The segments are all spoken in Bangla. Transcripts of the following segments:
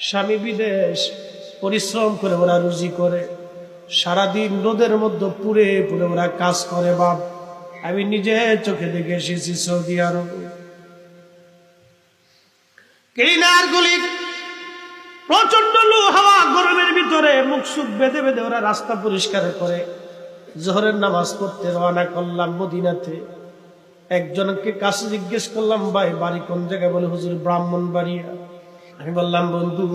স্বামী বিদেশ, পরিশ্রম করে ওরা রুজি করে, সারাদিন রোদের মধ্যে পুড়ে পুড়ে ওরা কাজ করে। বাপ, আমি নিজে চোখে দেখে এসেছি সৌদি আরব। ক্লিনার গুলি প্রচন্ড লু হাওয়া, গরমের ভিতরে মুখ সুখ বেঁধে বেঁধে ওরা রাস্তা পরিষ্কার করে। জোহরের নামাজ পড়তে রওনা করলাম মদিনাতে। একজনকে কাছে জিজ্ঞেস করলাম, ভাই বাড়ি কোন জায়গায়? বলে হুজুর ব্রাহ্মণবাড়িয়া। আমি বললাম, বন্ধু,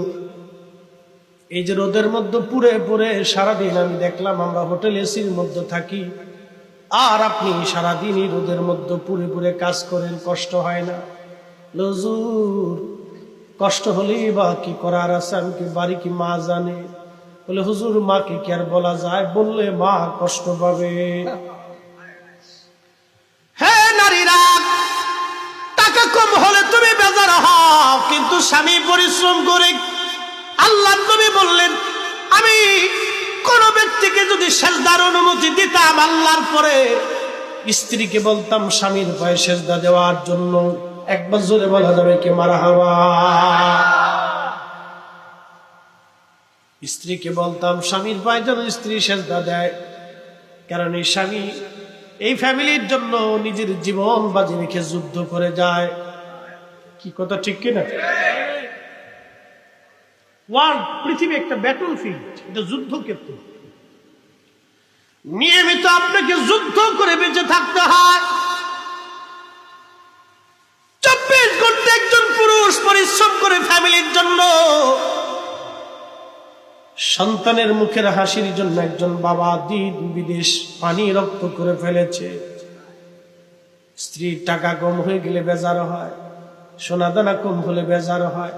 এই যে রোদের মধ্যে পুড়ে পুড়ে সারাদিন আমি দেখলাম আমরা হোটেল এসির মধ্যে থাকি, আর আপনি সারাদিন এই রোদের মধ্যে পুড়ে পুড়ে কাজ করেন, কষ্ট হয় না? হুজুর, কষ্ট হলেই বা কি করার আছে? আমি কি বাড়ি কি মা জানে? বলে হুজুর, মাকে কি আর বলা যায়? বললে মা কষ্ট পাবে। হ্যাঁ নারীরা, টাকা কম হলে তুমি বেজার হও, কিন্তু স্বামী পরিশ্রম করে। আল্লাহ নবী বললেন, আমি কোন ব্যক্তিকে যদি সেজদার অনুমতি দিতাম আল্লাহর পরে, স্ত্রীকে বলতাম স্বামীর পায়ে সেজদা দেওয়ার জন্য। একবার জোরে বলা যাবে কি মারহাবা? স্ত্রীকে বলতাম স্বামীর পায়ে যেন স্ত্রী সেজদা দেয়, কারণ এই স্বামী এই ফ্যামিলির জন্য নিজের জীবন বাজি রেখে যুদ্ধ করে যায়। কি কথা ঠিক কিনা? ওয়ার্ল্ড, পৃথিবী একটা ব্যাটল ফিল্ড, এটা যুদ্ধক্ষেত্র। নিয়মিত আপনাকে যুদ্ধ করে বেঁচে থাকতে হয়। 24 ঘন্টা একজন পুরুষ পরিশ্রম করে ফ্যামিলির জন্য। সন্তানের মুখের হাসির জন্য একজন বাবা দিন বিদেশ পানি রক্ত করে ফেলেছে। স্ত্রীর টাকা কম হয়ে গেলে বেজার হয়, সোনা দানা কম হলে বেজার হয়।